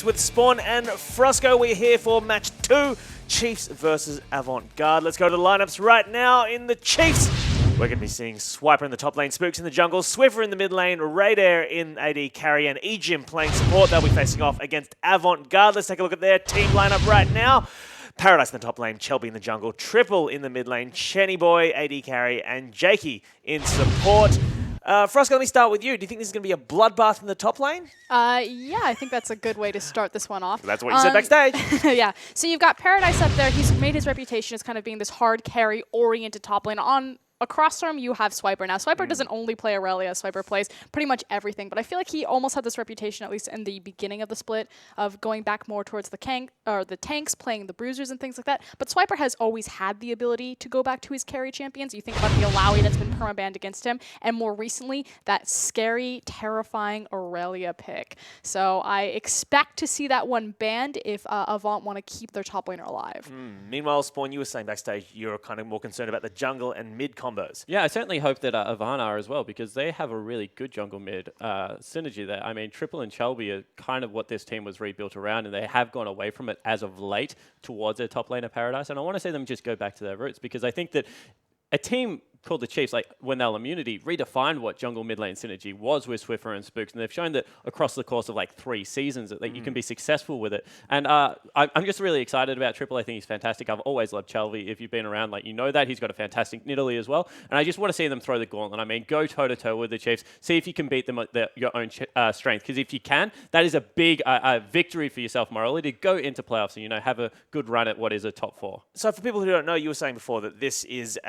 Lineups with Spawn and Frosco. We're here for match 2, Chiefs versus Avant-Garde. Let's go to the lineups right now. In the Chiefs, we're going to be seeing Swiper in the top lane, Spooks in the jungle, Swiffer in the mid lane, Radar in AD carry, and Ejim playing support. They'll be facing off against Avant-Garde. Let's take a look at their team lineup right now. Paradise in the top lane, Chelby in the jungle, Triple in the mid lane, Chenny Boy, AD carry, and Jakey in support. Frosco, let me start with you. Do you think this is going to be a bloodbath in the top lane? Yeah, I think that's a good way to start this one off. That's what you said backstage. Yeah. So you've got Paradise up there. He's made his reputation as kind of being this hard carry-oriented top lane. Across from you have Swiper. Now, Swiper doesn't only play Aurelia. Swiper plays pretty much everything. But I feel like he almost had this reputation, at least in the beginning of the split, of going back more towards the tanks, playing the bruisers and things like that. But Swiper has always had the ability to go back to his carry champions. You think about the Alawi that's been permabanned against him, and more recently, that scary, terrifying Aurelia pick. So I expect to see that one banned if Avant want to keep their top laner alive. Meanwhile, Spawn, you were saying backstage you're kind of more concerned about the jungle and mid combos. Yeah, I certainly hope that Avant are as well, because they have a really good jungle mid synergy there. I mean, Triple and Chelby are kind of what this team was rebuilt around, and they have gone away from it as of late towards their top lane of Paradise. And I want to see them just go back to their roots, because I think that a team called the Chiefs, like when they're Immunity, redefined what jungle mid lane synergy was with Swiffer and Spooks, and they've shown that across the course of like 3 seasons that you can be successful with it. And I'm just really excited about Triple. I think he's fantastic. I've always loved Chelby. If you've been around, like, you know that. He's got a fantastic Nidalee as well. And I just want to see them throw the gauntlet. I mean, go toe-to-toe with the Chiefs. See if you can beat them at your own strength. Because if you can, that is a big victory for yourself morally to go into playoffs and, you know, have a good run at what is a top 4. So for people who don't know, you were saying before that this is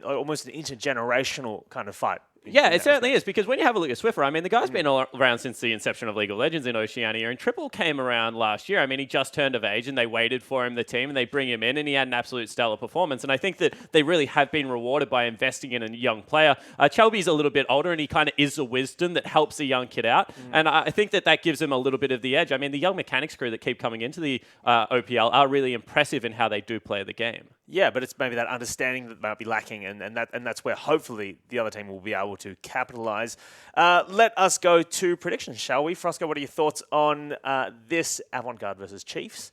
almost an intergenerational kind of fight. Yeah, it certainly is, because when you have a look at Swiffer, I mean, the guy's been around since the inception of League of Legends in Oceania, and Triple came around last year. I mean, he just turned of age, and they waited for him, the team, and they bring him in, and he had an absolute stellar performance. And I think that they really have been rewarded by investing in a young player. Chelby's a little bit older, and he kind of is the wisdom that helps a young kid out. And I think that gives him a little bit of the edge. I mean, the young mechanics crew that keep coming into the OPL are really impressive in how they do play the game. Yeah, but it's maybe that understanding that might be lacking, and that's where hopefully the other team will be able to capitalize. Let us go to predictions, shall we? Frosco, what are your thoughts on this Avant-Garde versus Chiefs?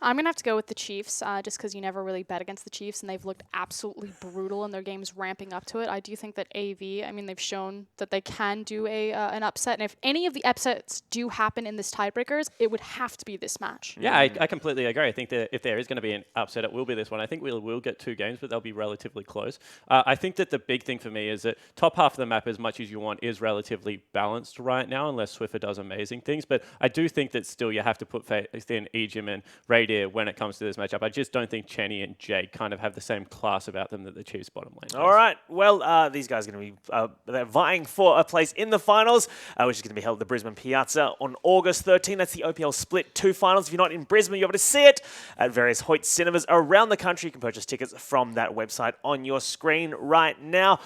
I'm going to have to go with the Chiefs, just because you never really bet against the Chiefs, and they've looked absolutely brutal in their games ramping up to it. I do think that AV, I mean, they've shown that they can do an upset, and if any of the upsets do happen in this tiebreakers, it would have to be this match. Yeah, I completely agree. I think that if there is going to be an upset, it will be this one. I think we will get 2 games, but they'll be relatively close. I think that the big thing for me is that top half of the map, as much as you want, is relatively balanced right now, unless Swiffer does amazing things. But I do think that still you have to put faith in Ejim and Radar when it comes to this matchup. I just don't think Chenny and Jake kind of have the same class about them that the Chiefs bottom lane does. All right. Well, these guys are going to be they're vying for a place in the finals, which is going to be held at the Brisbane Piazza on August 13. That's the OPL Split 2 finals. If you're not in Brisbane, you're able to see it at various Hoyt cinemas around the country. You can purchase tickets from that website on your screen right now.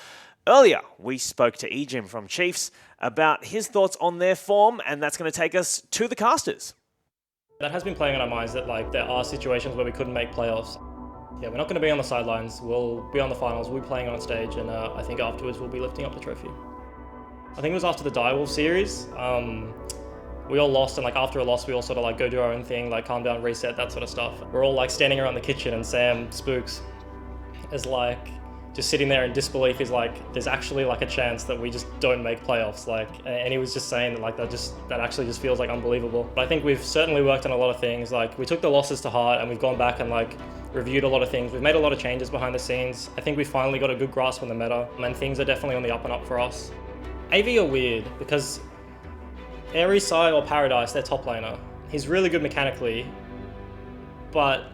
Earlier, we spoke to Ejim from Chiefs about his thoughts on their form, and that's going to take us to the casters. That has been playing on our minds, that like there are situations where we couldn't make playoffs. Yeah, we're not going to be on the sidelines. We'll be on the finals. We'll be playing on stage, and I think afterwards we'll be lifting up the trophy. I think it was after the Direwolf series. We all lost, and like after a loss, we all sort of like go do our own thing, like calm down, reset, that sort of stuff. We're all like standing around the kitchen, and Sam Spooks is like just sitting there in disbelief. He's like, there's actually like a chance that we just don't make playoffs. Like, and he was just saying that like that actually just feels like unbelievable. But I think we've certainly worked on a lot of things. Like, we took the losses to heart, and we've gone back and like reviewed a lot of things. We've made a lot of changes behind the scenes. I think we finally got a good grasp on the meta, and things are definitely on the up and up for us. AV are weird because Ares side or Paradise, their top laner, he's really good mechanically, but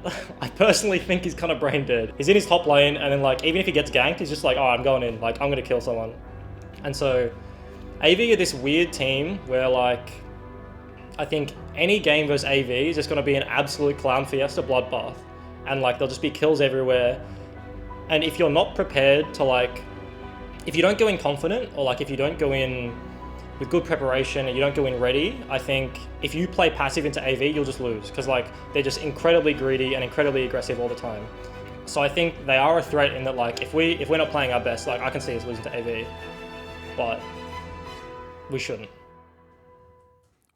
I personally think he's kind of brain dead. He's in his top lane, and then like even if he gets ganked, he's just like, oh, I'm going in, like I'm gonna kill someone. And so AV are this weird team where like I think any game versus AV is just gonna be an absolute clown fiesta bloodbath, and like there'll just be kills everywhere. And if you're not prepared to like, if you don't go in confident, or like if you don't go in with good preparation and you don't go in ready, I think if you play passive into AV, you'll just lose, because like they're just incredibly greedy and incredibly aggressive all the time. So I think they are a threat in that like if we're not playing our best, like I can see us losing to AV, but we shouldn't.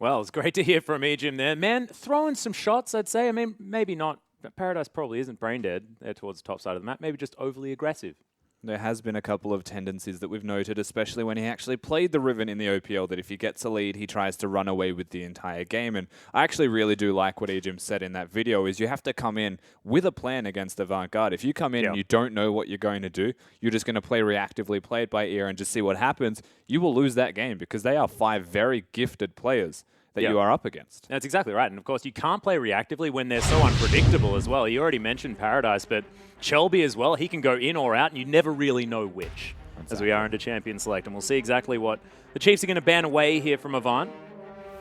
Well, it's great to hear from Jim there. Man, throwing some shots, I'd say. I mean, maybe not. Paradise probably isn't brain dead there towards the top side of the map. Maybe just overly aggressive. There has been a couple of tendencies that we've noted, especially when he actually played the Riven in the OPL, that if he gets a lead, he tries to run away with the entire game. And I actually really do like what Jim said in that video, is you have to come in with a plan against Avant-Garde. If you come in and you don't know what you're going to do, you're just going to play reactively, play it by ear, and just see what happens, you will lose that game because they are 5 very gifted players that you are up against. That's exactly right. And of course, you can't play reactively when they're so unpredictable as well. You already mentioned Paradise, but Shelby as well, he can go in or out, and you never really know which, as we are into Champion Select. And we'll see exactly what the Chiefs are going to ban away here from Avant,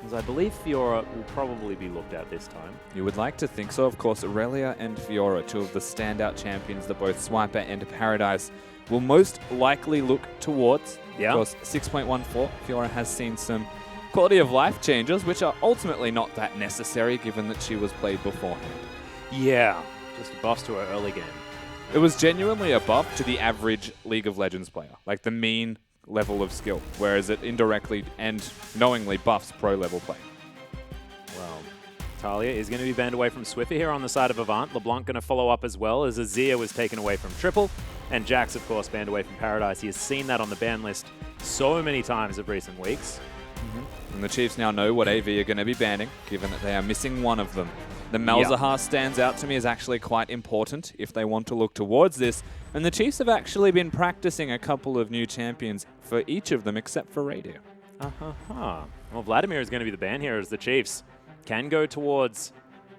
as I believe Fiora will probably be looked at this time. You would like to think so. Of course, Aurelia and Fiora, 2 of the standout champions that both Swiper and Paradise will most likely look towards. Of course, 6.14, Fiora has seen some quality of life changes, which are ultimately not that necessary given that she was played beforehand. Yeah, just buffs to her early game. It was genuinely a buff to the average League of Legends player, like the mean level of skill, whereas it indirectly and knowingly buffs pro-level play. Well, Talia is going to be banned away from Swiffer here on the side of Avant. LeBlanc going to follow up as well, as Azir was taken away from Triple, and Jax, of course, banned away from Paradise. He has seen that on the ban list so many times of recent weeks. And the Chiefs now know what AV are going to be banning, given that they are missing one of them. The Malzahar stands out to me as actually quite important if they want to look towards this. And the Chiefs have actually been practicing a couple of new champions for each of them, except for Radio. Well, Vladimir is going to be the ban here, as the Chiefs can go towards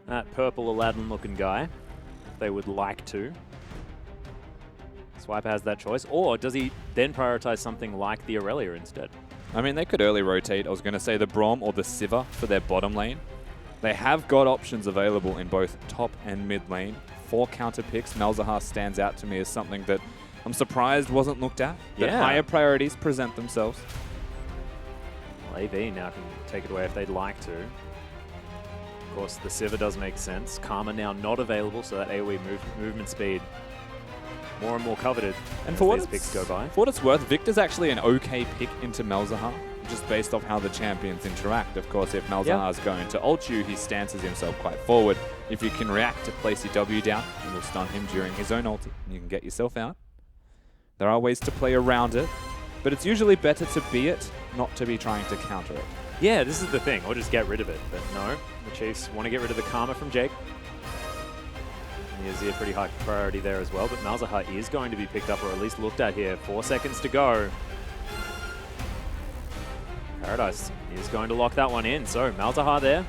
that purple Aladdin-looking guy if they would like to. Swipe has that choice. Or does he then prioritize something like the Aurelia instead? I mean, they could early rotate, I was going to say the Braum or the Sivir for their bottom lane. They have got options available in both top and mid lane. 4 counter picks. Malzahar stands out to me as something that I'm surprised wasn't looked at. That higher priorities present themselves. Well, AV now can take it away if they'd like to. Of course, the Sivir does make sense. Karma now not available, so that AoE movement speed more and more coveted And as for these picks go by. what it's worth, Victor's actually an okay pick into Malzahar, just based off how the champions interact. Of course, if Malzahar's going to ult you, he stances himself quite forward. If you can react to place your W down, you will stun him during his own ulti, and you can get yourself out. There are ways to play around it, but it's usually better to be it, not to be trying to counter it. Yeah, this is the thing. Or just get rid of it. But no, the Chiefs want to get rid of the Karma from Jake. He has a pretty high priority there as well, but Malzahar is going to be picked up, or at least looked at here. 4 seconds to go. Paradise is going to lock that one in. So Malzahar there.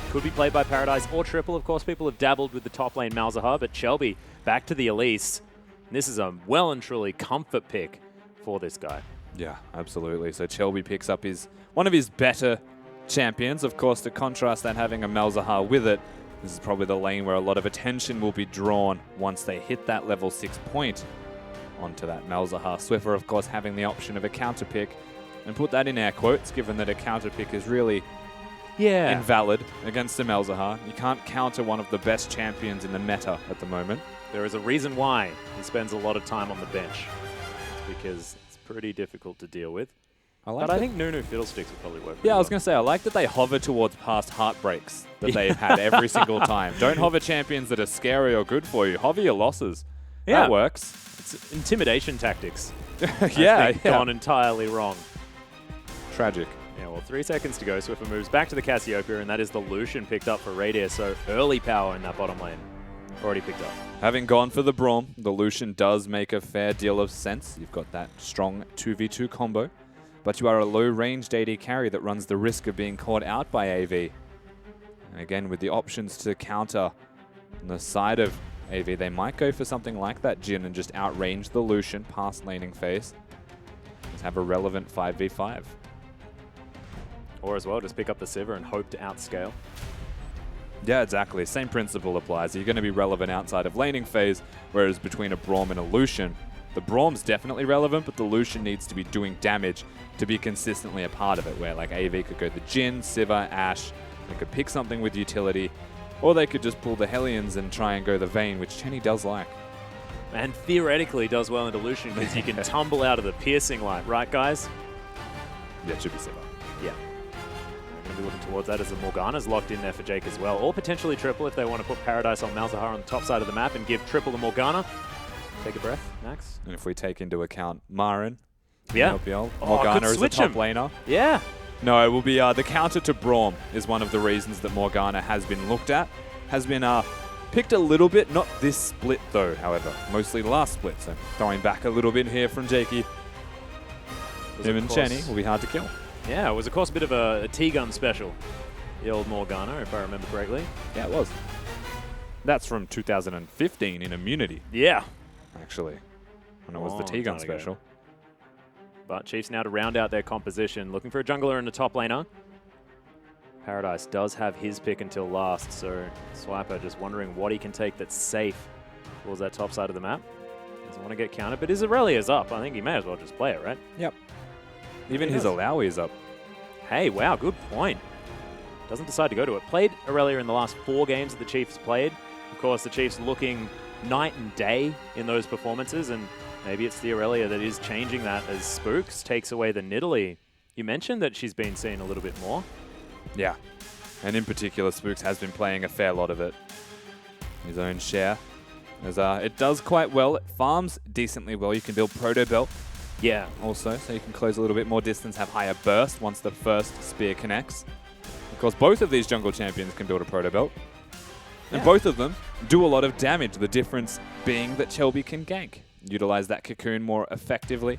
Could be played by Paradise or Triple. Of course, people have dabbled with the top lane Malzahar, but Shelby back to the Elise. This is a well and truly comfort pick for this guy. Yeah, absolutely. So Shelby picks up one of his better champions. Of course, to contrast that, having a Malzahar with it, this is probably the lane where a lot of attention will be drawn once they hit that level 6 point onto that Malzahar. Swiffer, of course, having the option of a counter pick, and put that in air quotes, given that a counter pick is really invalid against the Malzahar. You can't counter one of the best champions in the meta at the moment. There is a reason why he spends a lot of time on the bench. It's because it's pretty difficult to deal with. I think Nunu Fiddlesticks would probably work. Yeah, I was going to say, I like that they hover towards past heartbreaks that they've had every single time. Don't hover champions that are scary or good for you. Hover your losses. Yeah. That works. It's intimidation tactics. Gone entirely wrong. Tragic. Yeah, well, 3 seconds to go. Swiffer moves back to the Cassiopeia, and that is the Lucian picked up for Radius. So early power in that bottom lane. Already picked up. Having gone for the Braum, the Lucian does make a fair deal of sense. You've got that strong 2v2 combo. But you are a low-ranged AD carry that runs the risk of being caught out by AV. And again, with the options to counter on the side of AV, they might go for something like that Jhin and just outrange the Lucian past laning phase. Let's have a relevant 5v5. Or as well, just pick up the Sivir and hope to outscale. Yeah, exactly. Same principle applies. You're going to be relevant outside of laning phase, whereas between a Braum and a Lucian, the Braum's definitely relevant, but the Lucian needs to be doing damage to be consistently a part of it, where like AV could go the Jhin, Sivir, Ashe, they could pick something with utility, or they could just pull the Hellions and try and go the Vayne, which Chenny does like. And theoretically does well into Lucian because you can tumble out of the piercing light, right guys? Yeah, it should be Sivir. Yeah. We're going to be looking towards that as the Morgana's locked in there for Jake as well. Or potentially triple if they want to put Paradise on Malzahar on the top side of the map and give triple to Morgana. Take a breath, Max. And if we take into account Marin, Yeah. LPL, Oh, Morgana could is a switch top him. laner. Yeah. No, it will be the counter to Braum is one of the reasons that Morgana has been looked at. Has been picked a little bit, not this split though, however. Mostly the last split, so throwing back a little bit here from Jakey. Him and Chenny will be hard to kill. Yeah, it was of course a bit of a T-gun special. The old Morgana, if I remember correctly. Yeah, it was. That's from 2015 in Immunity, Yeah. actually. When it was the Long T-gun time ago. special. But Chiefs now to round out their composition, looking for a jungler and a top laner. Paradise does have his pick until last, so Swiper just wondering what he can take that's safe towards that top side of the map. Doesn't want to get countered, but his Aurelia's up. I think he may as well just play it, right? Yep. Even He his does. Alawi is up. Hey, wow, good point. Doesn't decide to go to it. Played Aurelia in the last 4 games that the Chiefs played. Of course, the Chiefs looking night and day in those performances, and maybe it's the Aurelia that is changing that as Spooks takes away the Nidalee. You mentioned that she's been seen a little bit more. Yeah. And in particular, Spooks has been playing a fair lot of it. His own share. As it does quite well. It farms decently well. You can build Proto Belt Yeah. also, so you can close a little bit more distance, have higher burst once the first spear connects. Of course, both of these jungle champions can build a Proto Belt. And Yeah. both of them do a lot of damage, the difference being that Shelby can gank. Utilize that cocoon more effectively.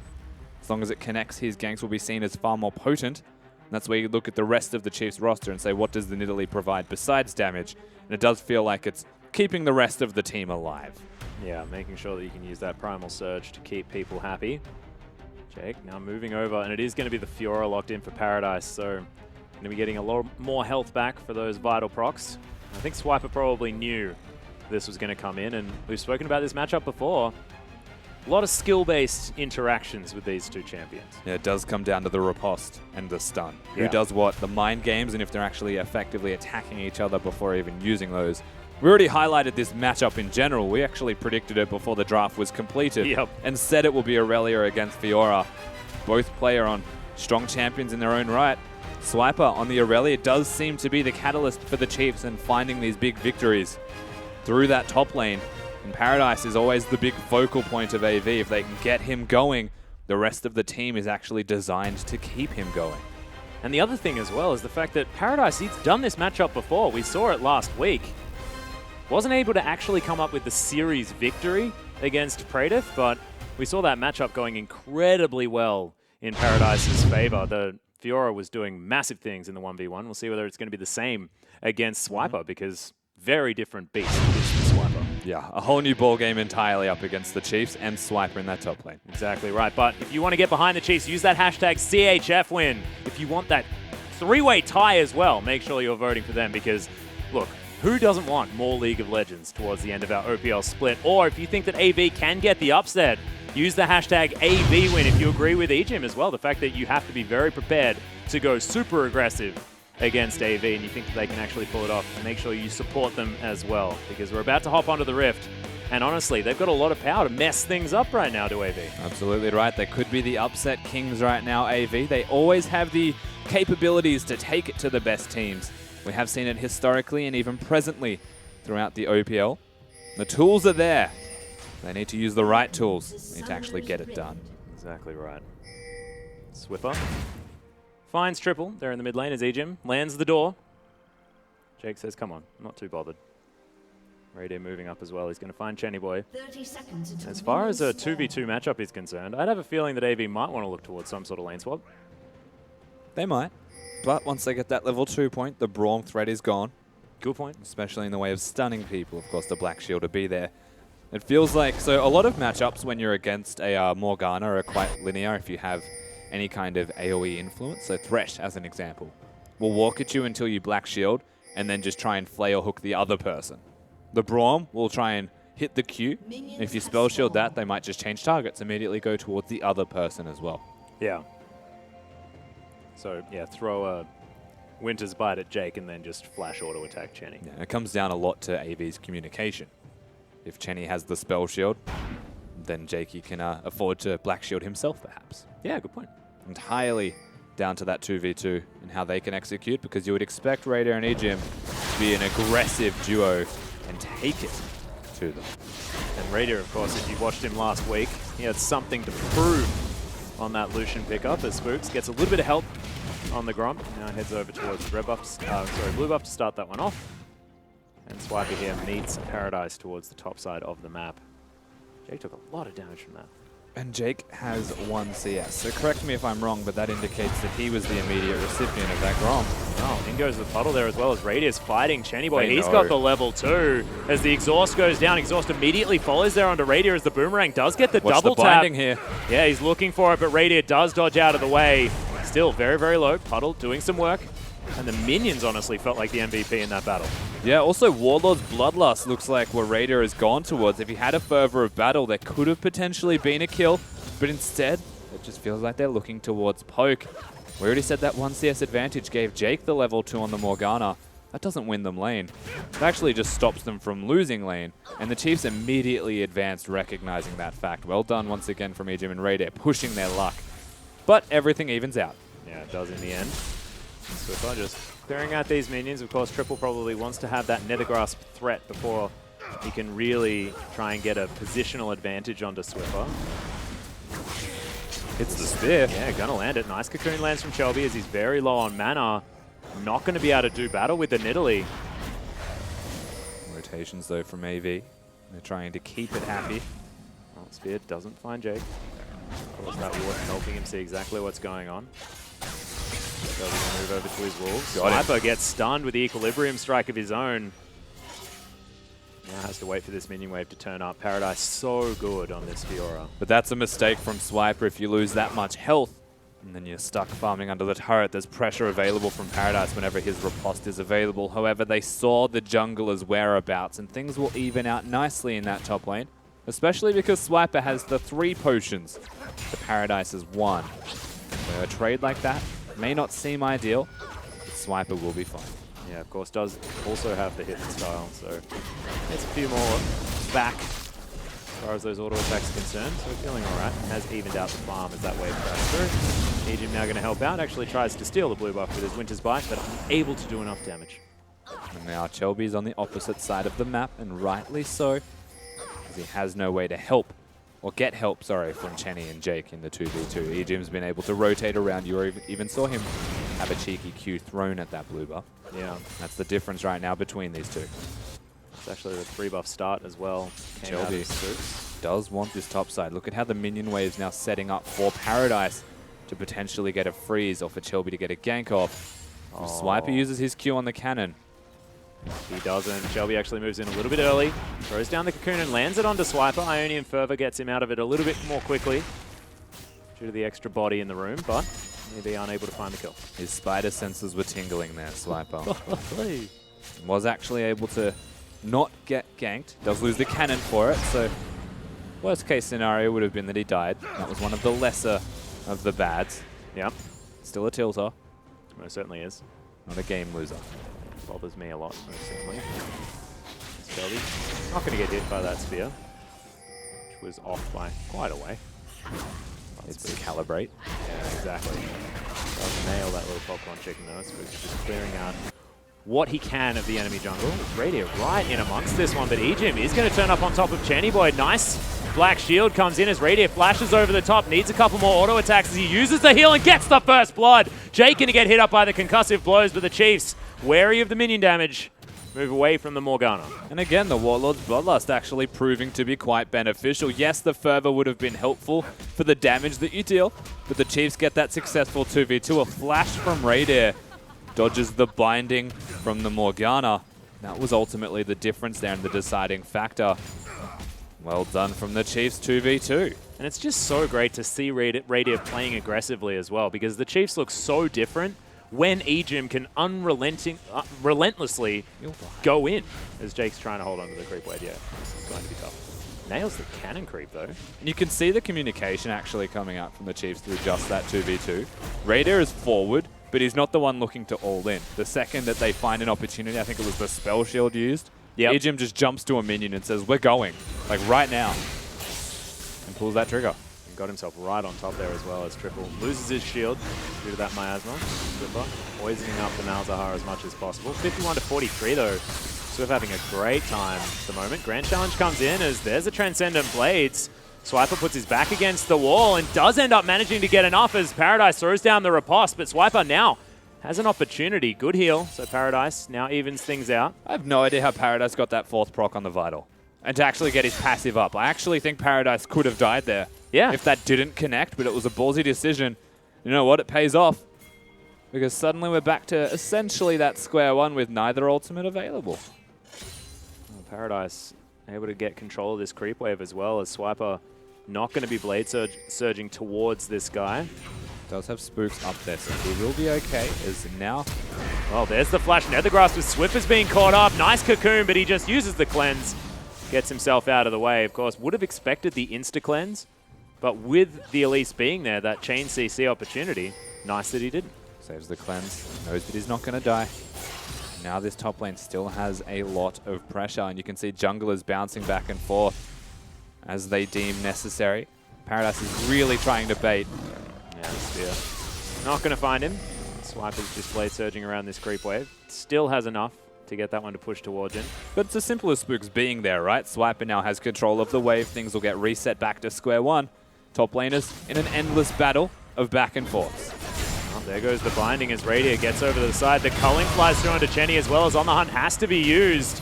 As long as it connects, his ganks will be seen as far more potent. And that's where you look at the rest of the Chiefs roster and say, what does the Nidalee provide besides damage? And it does feel like it's keeping the rest of the team alive. Yeah, making sure that you can use that Primal Surge to keep people happy. Jake now moving over, and it is going to be the Fiora locked in for Paradise, so going to be getting a lot more health back for those vital procs. I think Swiper probably knew this was going to come in, and we've spoken about this matchup before. A lot of skill-based interactions with these two champions. Yeah, it does come down to the riposte and the stun. Yeah. Who does what? The mind games, and if they're actually effectively attacking each other before even using those. We already highlighted this matchup in general. We actually predicted it before the draft was completed. Yep. And said it will be Aurelia against Fiora. Both player on strong champions in their own right. Swiper on the Aurelia does seem to be the catalyst for the Chiefs and finding these big victories through that top lane. And Paradise is always the big focal point of AV. If they can get him going, the rest of the team is actually designed to keep him going. And the other thing as well is the fact that Paradise, he's done this matchup before. We saw it last week. Wasn't able to actually come up with the series victory against Praedyth, but we saw that matchup going incredibly well in Paradise's favor. The Fiora was doing massive things in the 1v1. We'll see whether it's going to be the same against Swiper, because very different beast is the Swiper. Yeah, a whole new ball game entirely up against the Chiefs and Swiper in that top lane. Exactly right. But if you want to get behind the Chiefs, use that hashtag CHF win. If you want that 3-way tie as well, make sure you're voting for them, because, look, who doesn't want more League of Legends towards the end of our OPL split? Or if you think that AV can get the upset, use the hashtag AVWin if you agree with EGIM as well. The fact that you have to be very prepared to go super aggressive against AV and you think that they can actually pull it off, make sure you support them as well, because we're about to hop onto the Rift. And honestly, they've got a lot of power to mess things up right now to AV. Absolutely right. They could be the upset kings right now, AV. They always have the capabilities to take it to the best teams. We have seen it historically and even presently throughout the OPL. The tools are there. They need to use the right tools. They need to actually get it done. Exactly right. Swiffer finds triple there in the mid lane as EGIM lands the door. Jake says, come on, I'm not too bothered. Radio moving up as well. He's going to find Chenny Boy. 30 seconds until As far as a minions spawn. 2v2 matchup is concerned, I'd have a feeling that AV might want to look towards some sort of lane swap. They might. But once they get that level 2 point, the Braum threat is gone. Good point. Especially in the way of stunning people. Of course, the Black Shield will be there. It feels like, so a lot of matchups when you're against a Morgana are quite linear if you have any kind of AoE influence. So Thresh, as an example, will walk at you until you Black Shield and then just try and flail hook the other person. The Braum will try and hit the Q. If you spell shield that, they might just change targets, immediately go towards the other person as well. Yeah. So, yeah, throw a Winter's Bite at Jake and then just flash auto attack Chenny. Yeah, it comes down a lot to AV's communication. If Chenny has the spell shield, then Jakey can afford to Black Shield himself, perhaps. Yeah, good point. Entirely down to that 2v2 and how they can execute, because you would expect Raider and Ejim to be an aggressive duo and take it to them. And Raider, of course, if you watched him last week, he had something to prove on that Lucian pickup as Spooks gets a little bit of help on the Gromp. Now heads over towards blue buff to start that one off. And Swiper here meets Paradise towards the top side of the map. Jake took a lot of damage from that. And Jake has 1 CS. So correct me if I'm wrong, but that indicates that he was the immediate recipient of that Gromp. Oh, in goes the puddle there as well as Radius fighting Chenny Boy. He's got the level 2. As the exhaust goes down, exhaust immediately follows there onto Radius as the boomerang does get the double the tap. binding here. Yeah, he's looking for it, but Radius does dodge out of the way. Still very, very low. Puddle doing some work. And the minions honestly felt like the MVP in that battle. Yeah, also Warlord's Bloodlust looks like where Raider has gone towards. If he had a fervor of battle, there could have potentially been a kill, but instead, it just feels like they're looking towards Poke. We already said that 1 CS advantage gave Jake the level 2 on the Morgana. That doesn't win them lane. It actually just stops them from losing lane, and the Chiefs immediately advanced, recognizing that fact. Well done once again from Ejim and Raider, pushing their luck. But everything evens out. Yeah, it does in the end. Swiffer just clearing out these minions. Of course, Triple probably wants to have that Nethergrasp threat before he can really try and get a positional advantage onto Swiffer. Hits the spear. Yeah, gonna land it. Nice cocoon lands from Shelby as he's very low on mana. Not going to be able to do battle with the Nidalee. Rotations though from AV. They're trying to keep it happy. Well, spear doesn't find Jake. Of course, that ward helping him see exactly what's going on. Does move over to his wolves. Sniper gets stunned with the equilibrium strike of his own. Now has to wait for this minion wave to turn up. Paradise so good on this Fiora. But that's a mistake from Swiper if you lose that much health. And then you're stuck farming under the turret. There's pressure available from Paradise whenever his riposte is available. However, they saw the jungler's whereabouts, and things will even out nicely in that top lane. Especially because Swiper has the 3 potions. The Paradise is 1. So a trade like that may not seem ideal, but Swiper will be fine. Yeah, of course, does also have the hit style, so it's a few more back as far as those auto attacks are concerned, so feeling alright. Has evened out the farm as that wave crashed through. Ejim now going to help out, actually tries to steal the blue buff with his Winter's Bite, but unable to do enough damage. And now Chelby's on the opposite side of the map, and rightly so, because he has no way to help, or get help, sorry, from Chenny and Jake in the 2v2. Ejim's been able to rotate around. You even saw him have a cheeky Q thrown at that blue buff. Yeah. That's the difference right now between these two. It's actually the 3 buff start as well. Shelby does want this top side. Look at how the minion wave's now setting up for Paradise to potentially get a freeze, or for Shelby to get a gank off. Oh. Swiper uses his Q on the cannon. He doesn't. Shelby actually moves in a little bit early, throws down the cocoon and lands it onto Swiper. Ionian Fervor gets him out of it a little bit more quickly due to the extra body in the room, but maybe unable to find the kill. His spider senses were tingling there, Swiper. Was actually able to not get ganked. Does lose the cannon for it, so worst case scenario would have been that he died. That was one of the lesser of the bads. Yep. Still a tilter. Most certainly is. Not a game loser. Bothers me a lot, most certainly. Shelby not going to get hit by that spear, which was off by quite a way. It's to calibrate. Yeah, exactly. Does nail that little popcorn chicken though. It's just clearing out what he can of the enemy jungle. Radiant right in amongst this one, but Ejim is going to turn up on top of Chenny Boy. Nice black shield comes in as Radiant flashes over the top, needs a couple more auto attacks as he uses the heal and gets the first blood. Jake going to get hit up by the concussive blows, but the Chiefs, wary of the minion damage, move away from the Morgana. And again, the Warlord's Bloodlust actually proving to be quite beneficial. Yes, the fervor would have been helpful for the damage that you deal, but the Chiefs get that successful 2v2. A flash from Raider dodges the binding from the Morgana. That was ultimately the difference there and the deciding factor. Well done from the Chiefs 2v2. And it's just so great to see Raider playing aggressively as well, because the Chiefs look so different when Ejim can relentlessly go in, as Jake's trying to hold on to the creep wave. Yeah, it's going to be tough. Nails the cannon creep though. And you can see the communication actually coming out from the Chiefs through just that 2v2. Raider is forward, but he's not the one looking to all in. The second that they find an opportunity, I think it was the spell shield used, Ejim just jumps to a minion and says, we're going, like right now, and pulls that trigger. Got himself right on top there as well as Triple loses his shield due to that miasma. Swiffer poisoning up the Malzahar as much as possible. 51 to 43 though. Swift having a great time at the moment. Grand Challenge comes in as there's a Transcendent Blades. Swiper puts his back against the wall and does end up managing to get enough as Paradise throws down the riposte, but Swiper now has an opportunity. Good heal, so Paradise now evens things out. I have no idea how Paradise got that 4th proc on the Vital. And to actually get his passive up. I actually think Paradise could have died there. Yeah. If that didn't connect, but it was a ballsy decision. You know what? It pays off. Because suddenly we're back to essentially that square one with neither ultimate available. Well, Paradise able to get control of this creep wave as well as Swiper not going to be blade surging towards this guy. Does have Spooks up there, so he will be okay. Is now... Well, there's the flash. Nethergrass with Swiffer's being caught up. Nice cocoon, but he just uses the cleanse. Gets himself out of the way. Of course, would have expected the insta-cleanse, but with the Elise being there, that chain CC opportunity, nice that he didn't. Saves the cleanse, knows that he's not going to die. Now this top lane still has a lot of pressure, and you can see junglers bouncing back and forth as they deem necessary. Paradise is really trying to bait. Yeah, Spear. Not going to find him. Swiper's just blade surging around this creep wave. Still has enough to get that one to push towards him. But it's as simple as Spooks being there, right? Swiper now has control of the wave. Things will get reset back to square one. Top laners in an endless battle of back and forths. Well, there goes the binding as Radiant gets over to the side. The culling flies through onto Chenny as well as On the Hunt has to be used.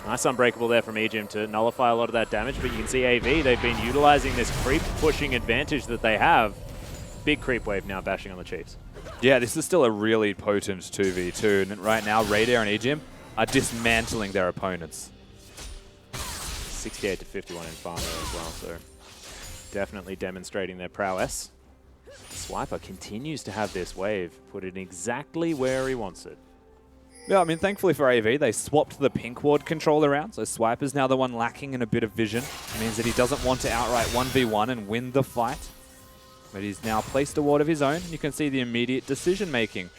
Nice unbreakable there from Ejim to nullify a lot of that damage, but you can see AV, they've been utilizing this creep pushing advantage that they have. Big creep wave now bashing on the Chiefs. Yeah, this is still a really potent 2v2, and right now Radiant and Ejim are dismantling their opponents. 68 to 51 in farm there as well, so definitely demonstrating their prowess. Swiper continues to have this wave, put it exactly where he wants it. Yeah, I mean, thankfully for AV, they swapped the pink ward control around, so Swiper's now the one lacking in a bit of vision. It means that he doesn't want to outright 1v1 and win the fight. But he's now placed a ward of his own, and you can see the immediate decision-making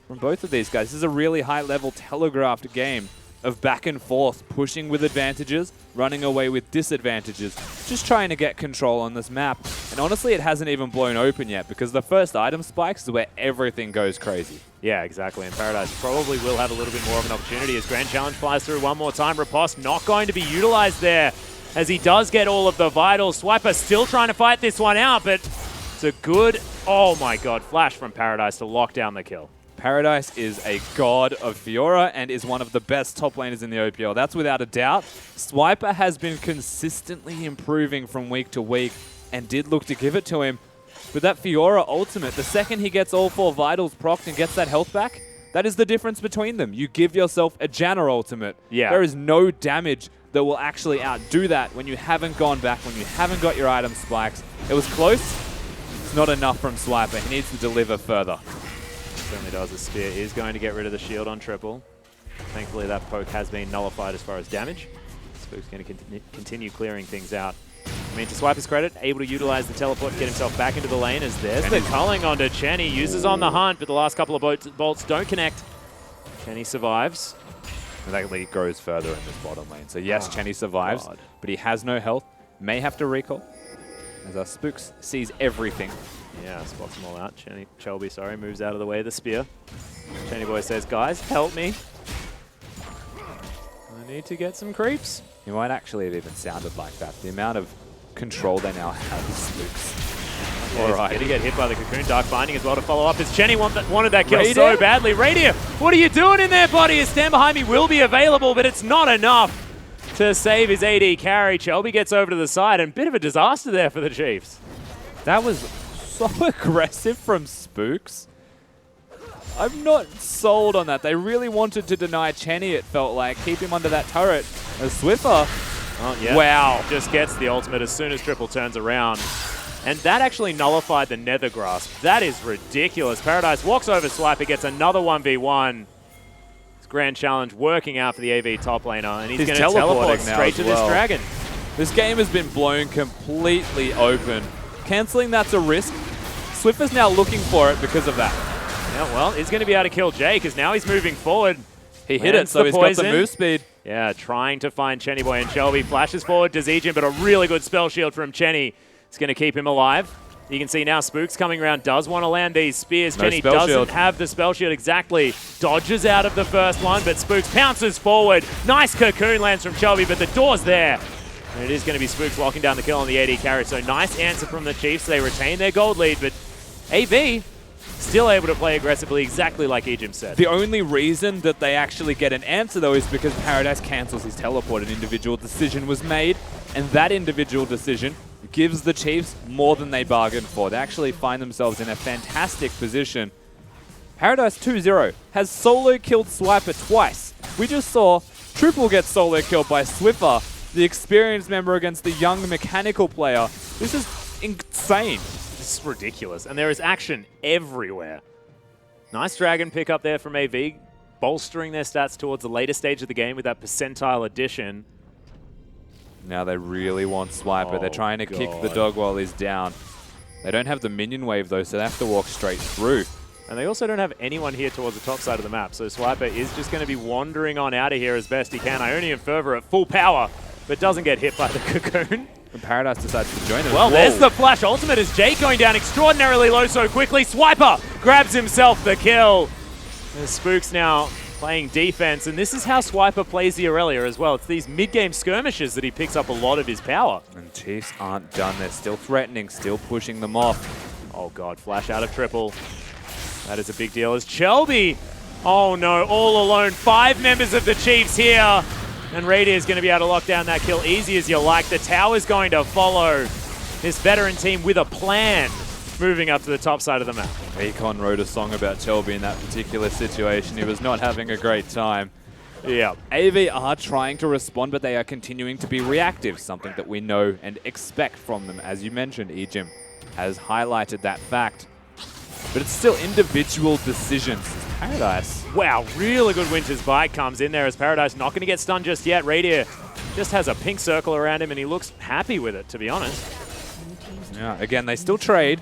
from both of these guys. This is a really high-level telegraphed game of back and forth, pushing with advantages, running away with disadvantages, just trying to get control on this map. And honestly, it hasn't even blown open yet, because the first item spikes is where everything goes crazy. Yeah, exactly. And Paradise probably will have a little bit more of an opportunity as Grand Challenge flies through one more time. Riposte not going to be utilized there as he does get all of the vitals. Swiper still trying to fight this one out, but it's a good, oh my god, flash from Paradise to lock down the kill. Paradise is a god of Fiora and is one of the best top laners in the OPL. That's without a doubt. Swiper has been consistently improving from week to week and did look to give it to him. But that Fiora ultimate, the second he gets all 4 vitals procced and gets that health back, that is the difference between them. You give yourself a Janna ultimate. Yeah. There is no damage that will actually outdo that when you haven't gone back, when you haven't got your item spikes. It was close. It's not enough from Swiper. He needs to deliver further. Certainly does. The spear is going to get rid of the shield on Triple. Thankfully, that poke has been nullified as far as damage. Spook's going to continue clearing things out. I mean, to Swiper's credit, able to utilize the teleport to get himself back into the lane as there's the culling onto Chenny. Uses On the Hunt, but the last couple of bolts don't connect. Chenny survives. And that lead goes further in this bottom lane. So yes, Chenny survives, but he has no health. May have to recall, as our Spooks sees everything. Yeah, spots them all out. Shelby, sorry, moves out of the way of the spear. Chenny Boy says, guys, help me. I need to get some creeps. He might actually have even sounded like that. The amount of control they now have as Spooks. Yeah, all right. Going to get hit by the Cocoon. Dark Binding as well to follow up as Chenny wanted that kill so badly. Radiant, what are you doing in there, buddy? His stand behind me will be available, but it's not enough to save his AD carry. Shelby gets over to the side, and a bit of a disaster there for the Chiefs. That was so aggressive from Spooks. I'm not sold on that. They really wanted to deny Chenny, it felt like. Keep him under that turret. As Swiffer, oh, yeah. Wow. Just gets the ultimate as soon as Triple turns around. And that actually nullified the Nether Grasp. That is ridiculous. Paradise walks over Swiper, gets another 1v1. It's Grand Challenge working out for the AV top laner, and he's going to teleport straight to this dragon. This game has been blown completely open. Cancelling that's a risk. Swiffer's now looking for it because of that. Yeah, well, he's going to be able to kill Jay because now he's moving forward. He hit it, so he's got the move speed. Yeah, trying to find Chenny Boy and Shelby. Flashes forward to Ejim, but a really good spell shield from Chenny. It's going to keep him alive. You can see now Spooks coming around, does want to land these spears. No Jenny spell doesn't shield. have the spell shield exactly. Dodges out of the first one, but Spooks pounces forward. Nice cocoon lands from Shelby, but the door's there. And it is going to be Spooks locking down the kill on the AD carry. So nice answer from the Chiefs. They retain their gold lead, but AV still able to play aggressively, exactly like Ejim said. The only reason that they actually get an answer, though, is because Paradise cancels his teleport. An individual decision was made, and that individual decision gives the Chiefs more than they bargained for. They actually find themselves in a fantastic position. Paradise 2-0 has solo killed Swiper twice. We just saw Triple get solo killed by Swiffer, the experienced member against the young mechanical player. This is insane. This is ridiculous, and there is action everywhere. Nice dragon pick up there from AV, bolstering their stats towards the later stage of the game with that percentile addition. Now they really want Swiper. Oh, They're trying to kick the God. dog while he's down. They don't have the minion wave, though, so they have to walk straight through. And they also don't have anyone here towards the top side of the map, so Swiper is just going to be wandering on out of here as best he can. Ionian Fervor at full power, but doesn't get hit by the cocoon. And Paradise decides to join them. Well, Whoa. there's the flash ultimate as Jake going down extraordinarily low so quickly. Swiper grabs himself the kill. There's Spooks now playing defense, and this is how Swiper plays the Aurelia as well. It's these mid-game skirmishes that he picks up a lot of his power. And Chiefs aren't done. They're still threatening, still pushing them off. Oh God, flash out of triple. That is a big deal as Shelby, oh no, all alone. 5 members of the Chiefs here. And Raider is going to be able to lock down that kill easy as you like. The tower's going to follow this veteran team with a plan, moving up to the top side of the map. Akon wrote a song about Shelby in that particular situation. He was not having a great time. Yeah. AV are trying to respond, but they are continuing to be reactive, something that we know and expect from them. As you mentioned, Ejim has highlighted that fact. But it's still individual decisions. Paradise. Wow, really good Winter's Bite comes in there as Paradise not going to get stunned just yet. Radier just has a pink circle around him and he looks happy with it, to be honest. Yeah, again, they still trade.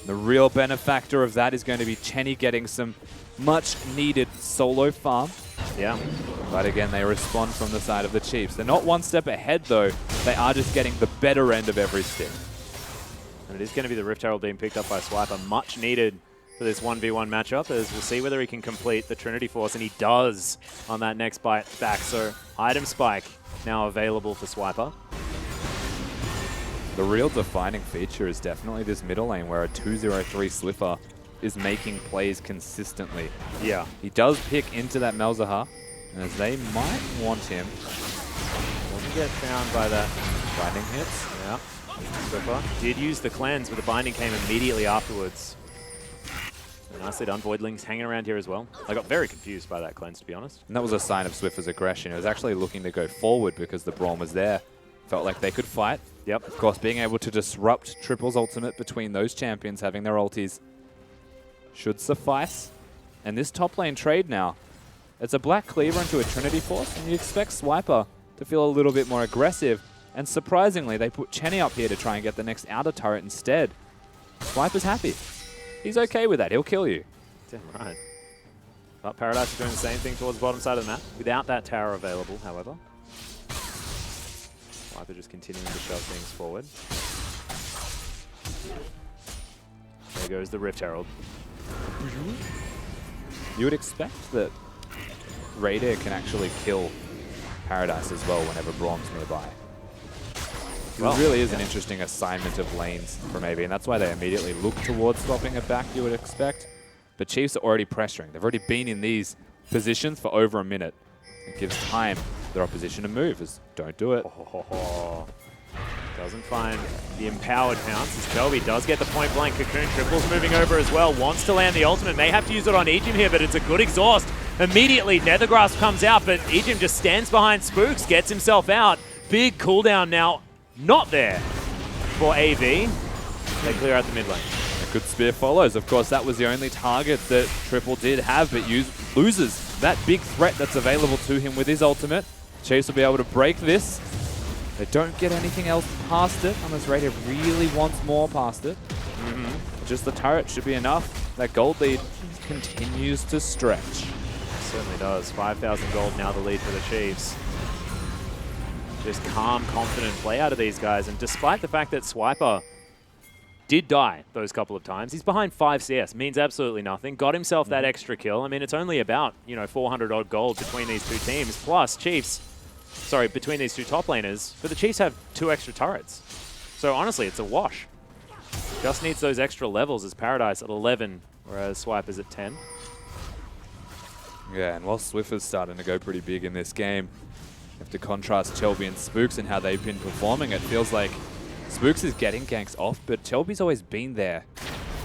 The real benefactor of that is going to be Chenny getting some much needed solo farm. Yeah. But again, they respond from the side of the Chiefs. They're not one step ahead, though. They are just getting the better end of every stick. And it is going to be the Rift Herald being picked up by Swiper. Much needed for this 1v1 matchup, as we'll see whether he can complete the Trinity Force, and he does on that next bite back. So item spike now available for Swiper. The real defining feature is definitely this middle lane where a 203 Swiffer is making plays consistently. Yeah. He does pick into that Malzahar, and as they might want him, Doesn't get found by that. binding hits. Yeah. Swiffer did use the cleanse, but the binding came immediately afterwards. So nicely done. Voidlings hanging around here as well. I got very confused by that cleanse, to be honest. And that was a sign of Swiffer's aggression. He was actually looking to go forward because the Braum was there. Felt like they could fight. Yep. Of course, being able to disrupt Triple's ultimate between those champions having their ultis should suffice. And this top lane trade now, it's a Black Cleaver into a Trinity Force, and you expect Swiper to feel a little bit more aggressive. And surprisingly, they put Chenny up here to try and get the next outer turret instead. Swiper's happy. He's okay with that. He'll kill you. Yeah, right. But Paradise is doing the same thing towards the bottom side of the map, without that tower available, however. Swiper just continuing to shove things forward. There goes the Rift Herald. You would expect that Raider can actually kill Paradise as well whenever Braum's nearby. Well, It really is an interesting assignment of lanes from AV, and that's why they immediately look towards swapping it back, you would expect. But Chiefs are already pressuring. They've already been in these positions for over a minute. It gives time for their opposition to move. Don't do it. Doesn't find the empowered pounce as Kelby does get the point blank cocoon. Triple's moving over as well. Wants to land the ultimate. May have to use it on Ejim here, but it's a good exhaust. Immediately, Nethergrasp comes out, but Ejim just stands behind Spooks, gets himself out. Big cooldown now. Not there for AV. They clear out the mid lane. A good spear follows. Of course, that was the only target that Triple did have, but loses that big threat that's available to him with his ultimate. Chiefs will be able to break this. They don't get anything else past it, unless Raider really wants more past it. Just the turret should be enough. That gold lead continues to stretch. Certainly does. 5,000 gold now the lead for the Chiefs. just calm, confident play out of these guys. And despite the fact that Swiper did die those couple of times, he's behind 5 CS, means absolutely nothing. Got himself that extra kill. I mean, it's only about, 400 odd gold between these two teams. Plus, between these two top laners. But the Chiefs have 2 extra turrets. So honestly, it's a wash. Just needs those extra levels as Paradise at 11, whereas Swiper's at 10. Yeah, and while Swiffer's starting to go pretty big in this game, you have to contrast Chelby and Spooks and how they've been performing. It feels like Spooks is getting ganks off, but Chelby's always been there.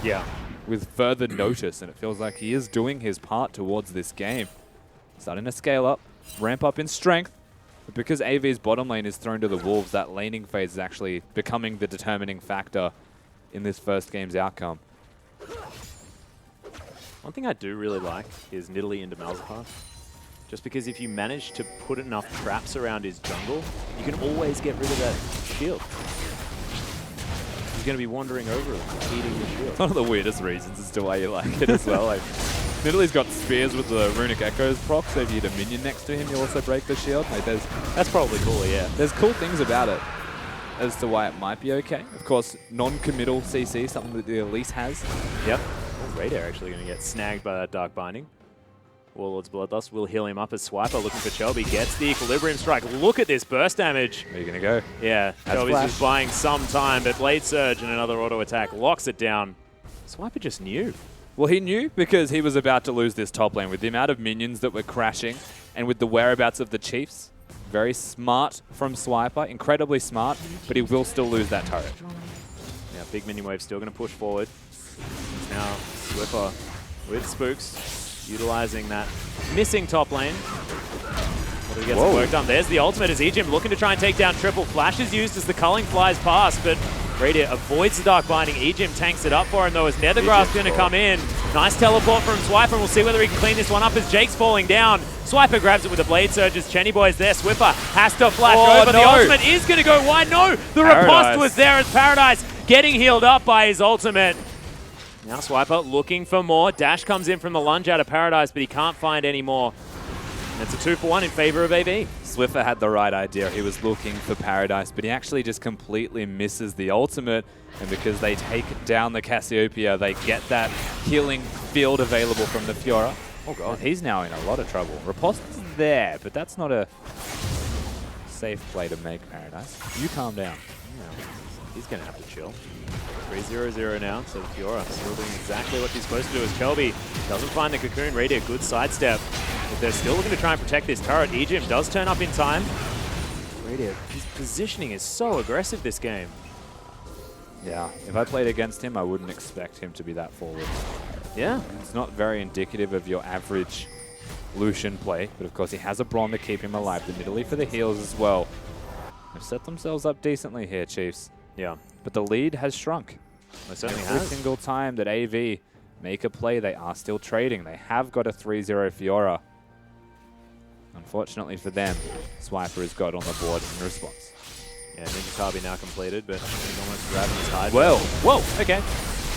Yeah. With further notice, and it feels like he is doing his part towards this game. Starting to scale up, ramp up in strength, but because AV's bottom lane is thrown to the wolves, that laning phase is actually becoming the determining factor in this first game's outcome. One thing I do really like is Nidalee into Malzahar. Just because if you manage to put enough traps around his jungle, you can always get rid of that shield. He's going to be wandering over it, eating the shield. One of the weirdest reasons as to why you like it as well. Like, Nidalee's got spears with the Runic Echoes proc, so if you hit a minion next to him, you also break the shield. Like, that's probably cooler, yeah. There's cool things about it as to why it might be okay. Of course, non-committal CC, something that the Elise has. Yep. Raider actually going to get snagged by that Dark Binding. Warlord's Bloodlust will heal him up as Swiper looking for Chelby. Gets the Equilibrium Strike. Look at this burst damage. Where are you going to go? Yeah, Chelby's just buying some time, but Blade Surge and another auto attack locks it down. Swiper just knew. Well, he knew because he was about to lose this top lane with the amount of minions that were crashing and with the whereabouts of the Chiefs. Very smart from Swiper, incredibly smart, but he will still lose that turret. Yeah, big minion wave still going to push forward. Now Swiffer with Spooks, utilizing that missing top lane. What do we get some work done? There's the ultimate as Ejim looking to try and take down Triple. Flash is used as the culling flies past, but Radiant avoids the Dark Binding. Ejim tanks it up for him though as Nethergrass going to come in. Nice teleport from Swiper, and we'll see whether he can clean this one up as Jake's falling down. Swiper grabs it with the Blade Surge as Chenny Boy's there. Swiffer has to flash over. The ultimate is going to go wide. No, the riposte was there as Paradise getting healed up by his ultimate. Now Swiper looking for more. Dash comes in from the lunge out of Paradise, but he can't find any more. And it's a 2-for-1 in favor of AV. Swiffer had the right idea. He was looking for Paradise, but he actually just completely misses the ultimate. And because they take down the Cassiopeia, they get that healing field available from the Fiora. Oh god, he's now in a lot of trouble. Riposte's there, but that's not a safe play to make, Paradise. You calm down. Yeah. He's going to have to chill. 3-0-0 now, so Fiora still doing exactly what she's supposed to do as Chelby doesn't find the Cocoon. Ready, a good sidestep. But they're still looking to try and protect this turret. Ejim does turn up in time. Radio, his positioning is so aggressive this game. Yeah, if I played against him, I wouldn't expect him to be that forward. Yeah. It's not very indicative of your average Lucian play, but of course he has a Brawn to keep him alive. The Nidalee for the heals as well. They've set themselves up decently here, Chiefs. Yeah. But the lead has shrunk. It certainly Every has. single time that AV make a play, they are still trading. They have got a 3-0 Fiora. Unfortunately for them, Swiper has got on the board in response. Yeah, Ninja Tabi now completed, but he's almost grabbing his hide. Well, whoa, okay.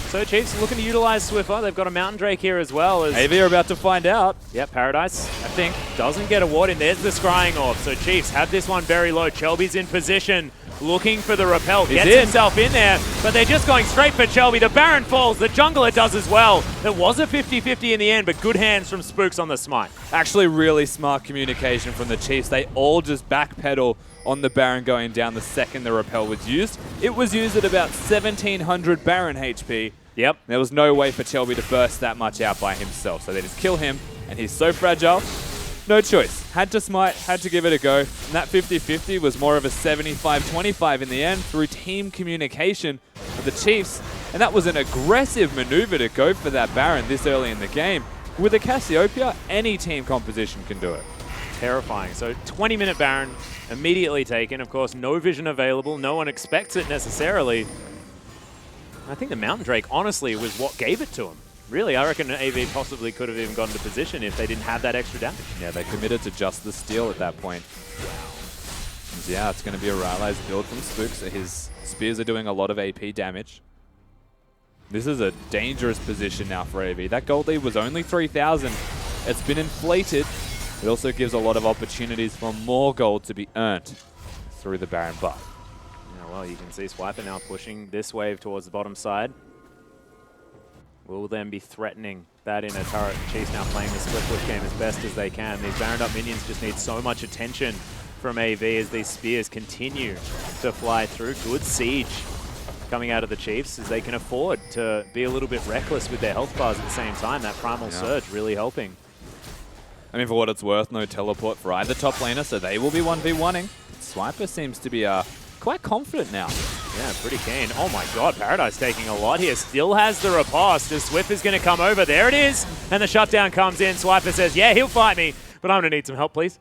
So Chiefs looking to utilize Swiffer. They've got a Mountain Drake here as well. As AV are about to find out. yeah, Paradise, I think, doesn't get a ward in. There's the Scrying Orb. So Chiefs have this one very low. Chelby's in position, looking for the repel. Gets himself in there, but they're just going straight for Chelby. The Baron falls. The Jungler does as well. It was a 50-50 in the end, but good hands from Spooks on the smite. Actually, really smart communication from the Chiefs. They all just backpedal on the Baron going down the second the repel was used. It was used at about 1700 Baron HP. Yep. There was no way for Chelby to burst that much out by himself, so they just kill him, and he's so fragile. No choice. Had to smite, had to give it a go. And that 50-50 was more of a 75-25 in the end through team communication of the Chiefs. And that was an aggressive maneuver to go for that Baron this early in the game. With a Cassiopeia, any team composition can do it. Terrifying. So 20-minute Baron immediately taken. Of course, no vision available. No one expects it necessarily. I think the Mountain Drake, honestly, was what gave it to him. Really, I reckon AV possibly could have even gotten to position if they didn't have that extra damage. Yeah, they committed to just the steal at that point. And yeah, it's going to be a Rylai's build from Spooks. His spears are doing a lot of AP damage. This is a dangerous position now for AV. That gold lead was only 3,000. It's been inflated. It also gives a lot of opportunities for more gold to be earned. through the Baron buff. Yeah, well, you can see Swiper now pushing this wave towards the bottom side. Will then be threatening that inner turret. Chiefs now playing the split push game as best as they can. These Baron up minions just need so much attention from AV as these spears continue to fly through. Good siege coming out of the Chiefs as they can afford to be a little bit reckless with their health bars at the same time. That primal surge really helping. I mean, for what it's worth, no teleport for either top laner, so they will be 1v1ing. Swiper seems to be quite confident now. Yeah, pretty keen. Oh my god, Paradise taking a lot here. Still has the riposte as Swift is going to come over. There it is. And the shutdown comes in. Swiper says, yeah, he'll fight me, but I'm going to need some help, please.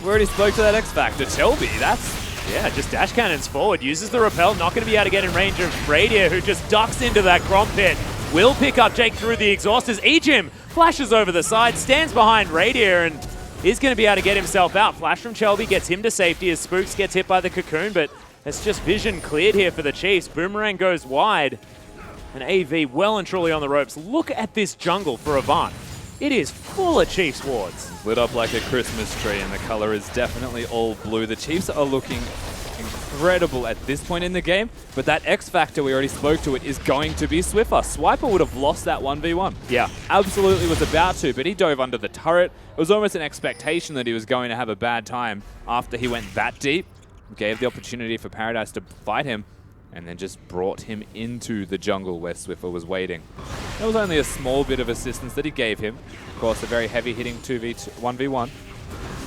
We already spoke to that X Factor. Shelby, Yeah, just dash cannons forward. Uses the repel. Not going to be able to get in range of Radier, who just ducks into that Gromp pit. Will pick up Jake through the exhaust as Ejim flashes over the side, stands behind Radier, and is going to be able to get himself out. Flash from Shelby gets him to safety as Spooks gets hit by the cocoon, but it's just vision cleared here for the Chiefs. Boomerang goes wide, and AV well and truly on the ropes. Look at this jungle for Avant. It is full of Chiefs wards. lit up like a Christmas tree, and the color is definitely all blue. The Chiefs are looking incredible at this point in the game, but that X Factor, we already spoke to it, is going to be Swiffer. Swiper would have lost that 1v1. Yeah. Absolutely was about to, but he dove under the turret. It was almost an expectation that he was going to have a bad time after he went that deep. Gave the opportunity for Paradise to fight him, and then just brought him into the jungle where Swiffer was waiting. There was only a small bit of assistance that he gave him. Of course, a very heavy-hitting 1v1,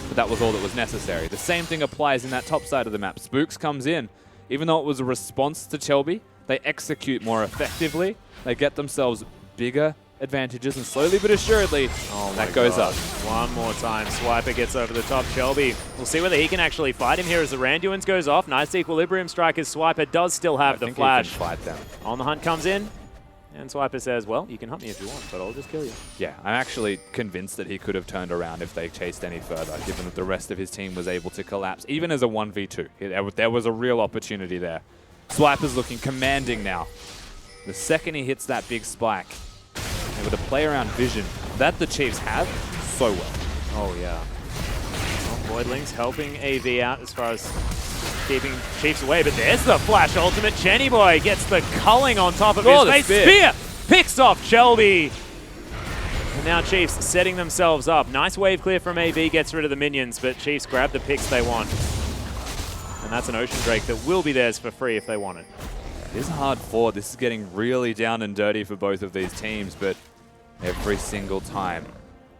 but that was all that was necessary. The same thing applies in that top side of the map. Spooks comes in. Even though it was a response to Chelby, they execute more effectively. They get themselves bigger advantages, and slowly but assuredly, that goes up. One more time, Swiper gets over the top. Shelby, we'll see whether he can actually fight him here as the Randuins goes off. Nice equilibrium strike as Swiper does still have the flash. He can fight them. On the hunt comes in, and Swiper says, well, you can hunt me if you want, but I'll just kill you. Yeah, I'm actually convinced that he could have turned around if they chased any further, given that the rest of his team was able to collapse, even as a 1v2. There was a real opportunity there. Swiper's looking commanding now. The second he hits that big spike, and with a play-around vision that the Chiefs have so well. Oh, yeah. Well, Voidlings helping AV out as far as keeping Chiefs away, but there's the flash ultimate. Chenny Boy gets the culling on top of his face. Spear picks off Shelby. And now Chiefs setting themselves up. Nice wave clear from AV, gets rid of the minions, but Chiefs grab the picks they want. And that's an Ocean Drake that will be theirs for free if they want it. It is hard fought. This is getting really down and dirty for both of these teams, but every single time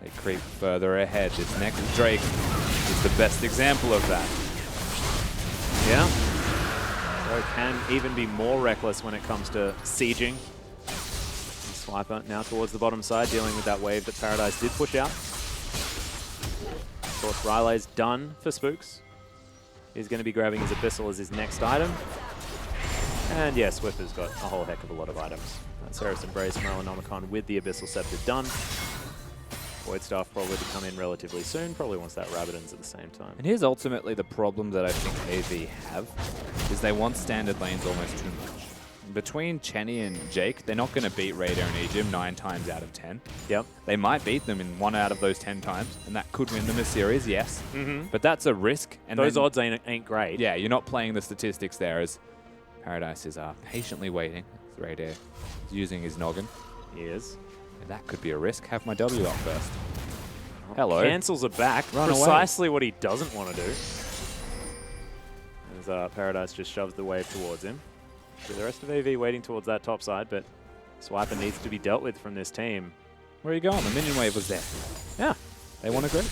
they creep further ahead. This next Drake is the best example of that. Yeah. So it can even be more reckless when it comes to sieging. Swiper now towards the bottom side, dealing with that wave that Paradise did push out. Of course, Rilay's done for Spooks. He's going to be grabbing his Abyssal as his next item. And yeah, Swiffer's got a whole heck of a lot of items. Seraph Embrace, Merlinomicon with the Abyssal Scepter done. Void Staff probably to come in relatively soon. Probably wants that Rabidons at the same time. And here's ultimately the problem that I think AV have, is they want standard lanes almost too much. Between Chenny and Jake, they're not going to beat Raider and Ejim 9 times out of 10. Yep. They might beat them in 1 out of those 10 times, and that could win them a series, yes. But that's a risk. And those odds ain't great. Yeah, you're not playing the statistics there, as Paradise is patiently waiting. Raider is using his noggin. He is. And that could be a risk. Have my W up first. Hello. Cancels it back. Run Precisely what he doesn't want to do. As Paradise just shoves the wave towards him. So the rest of AV waiting towards that top side, but Swiper needs to be dealt with from this team. Where are you going? The minion wave was there. Yeah. They want to go.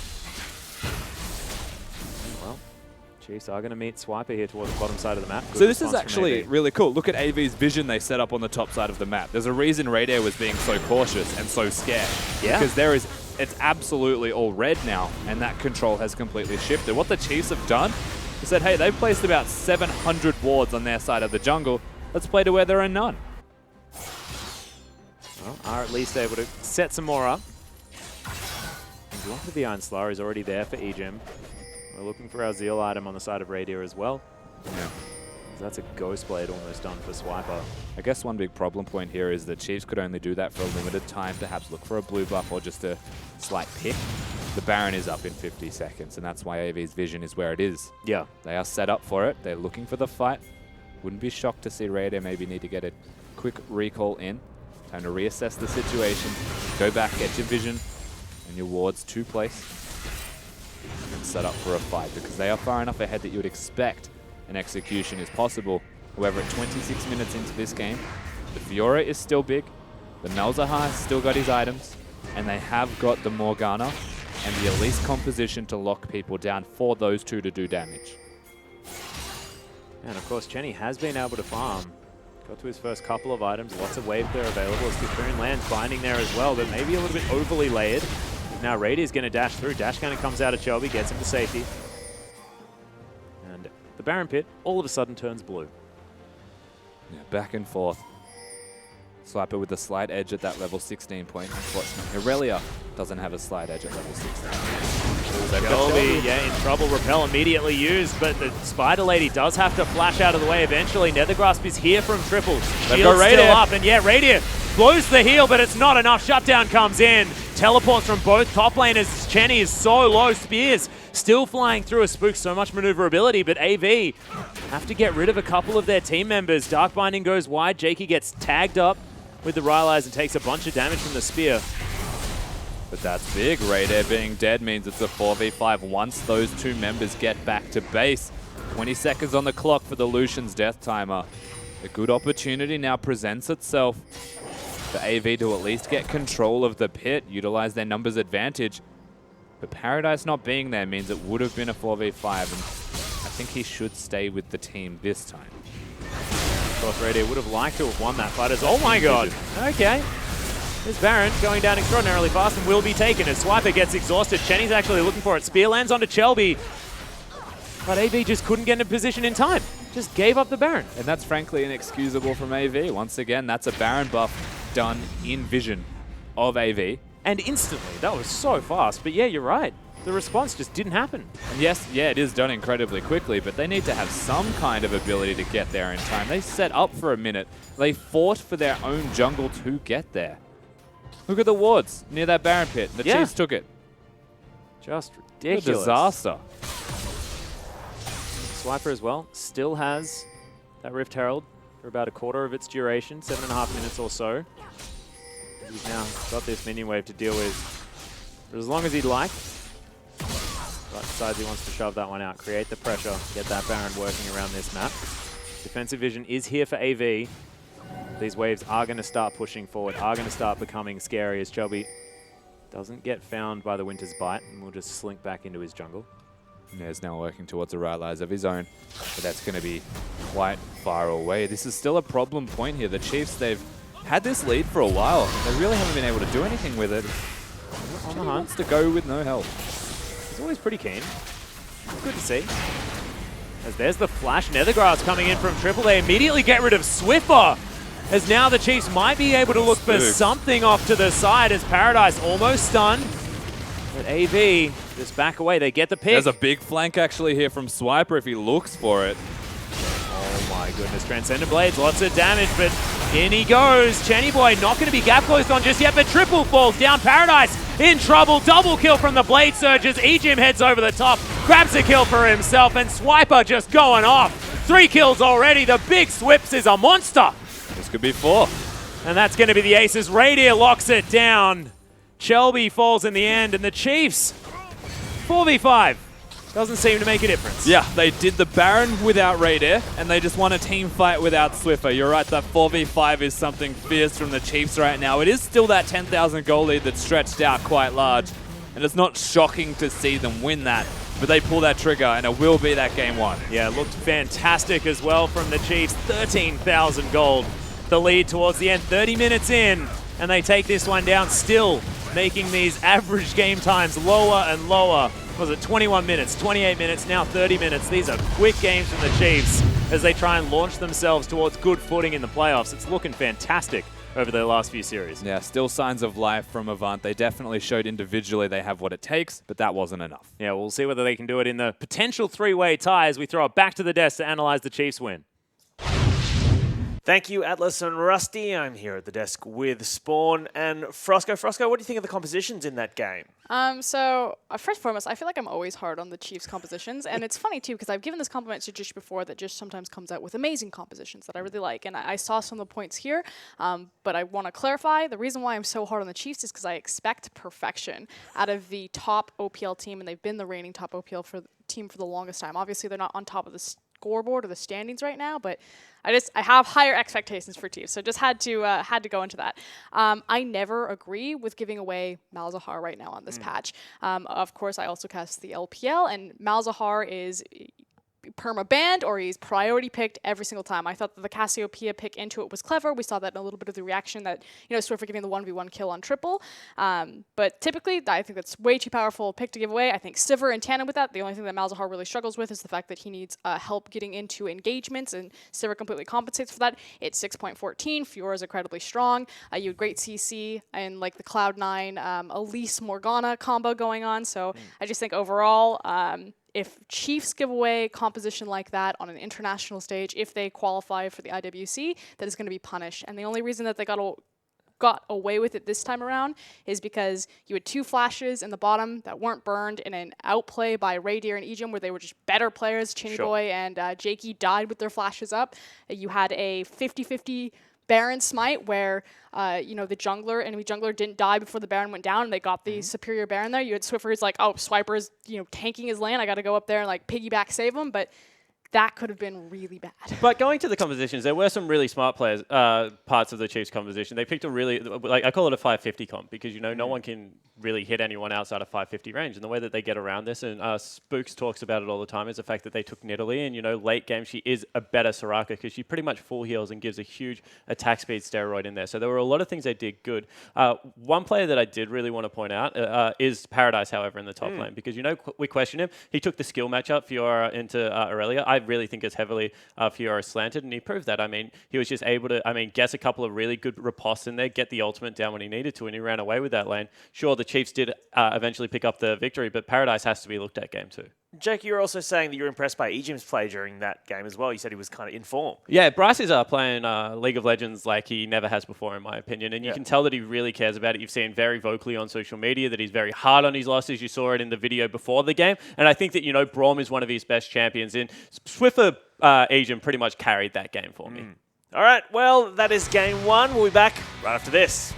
Well, Chiefs are going to meet Swiper here towards the bottom side of the map. Good so this is response from actually AV. really cool. Look at AV's vision they set up on the top side of the map. There's a reason Raider was being so cautious and so scared. Yeah. Because it's absolutely all red now, and that control has completely shifted. What the Chiefs have done is said, hey, they've placed about 700 wards on their side of the jungle. Let's play to where there are none. Well, are at least able to set some more up. Block of the Iron Slayer is already there for Ejim. We're looking for our Zeal item on the side of Radier as well. Yeah. So that's a Ghost Blade almost done for Swiper. I guess one big problem point here is that Chiefs could only do that for a limited time, perhaps look for a blue buff or just a slight pick. the Baron is up in 50 seconds, and that's why AV's vision is where it is. Yeah. They are set up for it. They're looking for the fight. Wouldn't be shocked to see Raider maybe need to get a quick recall in. Time to reassess the situation. Go back, get your vision and your wards to place. And set up for a fight, because they are far enough ahead that you would expect an execution is possible. However, at 26 minutes into this game, the Fiora is still big. The Malzahar has still got his items. And they have got the Morgana and the Elise composition to lock people down for those two to do damage. And of course, Chenny has been able to farm. Got to his first couple of items, lots of wave clear available. As Cocoon lands binding there as well, but maybe a little bit overly layered. Now Raidier's going to dash through. Dash kind of comes out of Shelby, gets him to safety. And the Baron Pit all of a sudden turns blue. Yeah, back and forth. Swiper with the slight edge at that level 16 point. Unfortunately, Aurelia doesn't have a slight edge at level 16. Shelby, yeah, in trouble. Repel immediately used, but the Spider Lady does have to flash out of the way eventually. Nethergrasp is here from Triple. Shield still up, and yeah, Radiant blows the heal, but it's not enough. Shutdown comes in. Teleports from both top laners. Chenny is so low. Spears still flying through a spook. So much maneuverability, but AV have to get rid of a couple of their team members. Dark Binding goes wide. Jakey gets tagged up with the Rylai's and takes a bunch of damage from the spear. But that's big. Raider being dead means it's a 4v5 once those two members get back to base. 20 seconds on the clock for the Lucian's death timer. A good opportunity now presents itself for AV to at least get control of the pit, utilize their numbers advantage. But Paradise not being there means it would have been a 4v5, and I think he should stay with the team this time. Of course, Radiant would have liked to have won that fight as, oh my god, okay. This Baron going down extraordinarily fast and will be taken as Swiper gets exhausted. Chenny's actually looking for it. Spear lands onto Shelby, but AV just couldn't get in position in time. Just gave up the Baron. And that's frankly inexcusable from AV. Once again, that's a Baron buff done in vision of AV. And instantly, that was so fast. But yeah, you're right. The response just didn't happen. And yes, yeah, it is done incredibly quickly, but they need to have some kind of ability to get there in time. They set up for a minute. They fought for their own jungle to get there. Look at the wards near that Baron pit. The Chiefs took it. Just What ridiculous. a disaster. Swiper as well still has that Rift Herald for about a quarter of its duration, 7.5 minutes or so. He's now got this minion wave to deal with for as long as he'd like. But decides he wants to shove that one out, create the pressure, get that Baron working around this map. Defensive vision is here for AV. These waves are going to start pushing forward, are going to start becoming scary as Shelby doesn't get found by the Winter's Bite and will just slink back into his jungle. He's now working towards a Rylai's of his own, but that's going to be quite far away. This is still a problem point here. The Chiefs, they've had this lead for a while. They really haven't been able to do anything with it. On the hunt. Wants to go with no help. He's always pretty keen. Good to see. As there's the flash, Nethergrass coming in from Triple. They immediately get rid of Swiffer. As now the Chiefs might be able to look for something off to the side as Paradise almost stunned. But AV just back away. They get the pick. There's a big flank actually here from Swiper if he looks for it. Oh my goodness, Transcendent Blades, lots of damage, but in he goes. Chenny Boy not going to be gap closed on just yet, but Triple falls down. Paradise in trouble. Double kill from the Blade Surges. Ejim heads over the top, grabs a kill for himself, and Swiper just going off. 3 kills already. The big Swips is a monster. This could be 4. And that's going to be the aces. Radier locks it down. Shelby falls in the end, and the Chiefs, 4v5. Doesn't seem to make a difference. Yeah, they did the Baron without Raider, and they just won a team fight without Swiffer. You're right, that 4v5 is something fierce from the Chiefs right now. It is still that 10,000 goal lead that's stretched out quite large, and it's not shocking to see them win that, but they pull that trigger, and it will be that game 1. Yeah, it looked fantastic as well from the Chiefs. 13,000 gold. The lead towards the end, 30 minutes in, and they take this one down, still making these average game times lower and lower. Was it 21 minutes, 28 minutes, now 30 minutes? These are quick games from the Chiefs as they try and launch themselves towards good footing in the playoffs. It's looking fantastic over their last few series. Yeah, still signs of life from Avant. They definitely showed individually they have what it takes, but that wasn't enough. Yeah, we'll see whether they can do it in the potential 3-way tie as we throw it back to the desk to analyze the Chiefs win. Thank you, Atlas and Rusty. I'm here at the desk with Spawn and Frosco. Frosco, what do you think of the compositions in that game? So first and foremost, I feel like I'm always hard on the Chiefs' compositions, and it's funny too because I've given this compliment to Jish before that Jish sometimes comes out with amazing compositions that I really like, and I saw some of the points here, but I want to clarify the reason why I'm so hard on the Chiefs is because I expect perfection out of the top OPL team, and they've been the reigning top OPL team for the longest time. Obviously, they're not on top of the scoreboard or the standings right now, but I have higher expectations for Chiefs, so just had to go into that. I never agree with giving away Malzahar right now on this patch. Of course, I also cast the LPL, and Malzahar is perma-banned or he's priority picked every single time. I thought that the Cassiopeia pick into it was clever. We saw that in a little bit of the reaction that, Swiffer getting the 1v1 kill on triple. But typically, I think that's way too powerful a pick to give away. I think Sivir in tandem with that, the only thing that Malzahar really struggles with is the fact that he needs help getting into engagements, and Sivir completely compensates for that. It's 6.14. Fiora is incredibly strong. You had great CC and like the Cloud9 Elise Morgana combo going on. So I just think overall, if Chiefs give away composition like that on an international stage, if they qualify for the IWC, that is going to be punished. And the only reason that they got away with it this time around is because you had 2 flashes in the bottom that weren't burned in an outplay by Raydeer and Ejim where they were just better players. Chinny Boy and Jakey died with their flashes up. You had a 50-50 Baron smite where, the jungler, enemy jungler didn't die before the Baron went down and they got the superior Baron there. You had Swiffer who's like, oh, Swiper's, tanking his lane. I got to go up there and like piggyback save him. But that could have been really bad. But going to the compositions, there were some really smart players, parts of the Chiefs composition. They picked a really, like I call it a 550 comp because, no one can really hit anyone outside of 550 range. And the way that they get around this, and Spooks talks about it all the time, is the fact that they took Nidalee and, late game, she is a better Soraka because she pretty much full heals and gives a huge attack speed steroid in there. So there were a lot of things they did good. One player that I did really want to point out is Paradise, however, in the top lane because, we questioned him. He took the skill matchup, Fiora into Aurelia. I really think it's heavily Fiora slanted, and he proved that. I mean, he was just able to, guess a couple of really good ripostes in there, get the ultimate down when he needed to, and he ran away with that lane. Sure, the Chiefs did eventually pick up the victory, but Paradise has to be looked at game 2. Jake, you were also saying that you were impressed by Ejim's play during that game as well. You said he was kind of in form. Yeah, Bryce is playing League of Legends like he never has before, in my opinion. And you can tell that he really cares about it. You've seen very vocally on social media that he's very hard on his losses. You saw it in the video before the game. And I think that, Braum is one of his best champions. And Swiffer Ejim pretty much carried that game for me. All right, well, that is game 1. We'll be back right after this.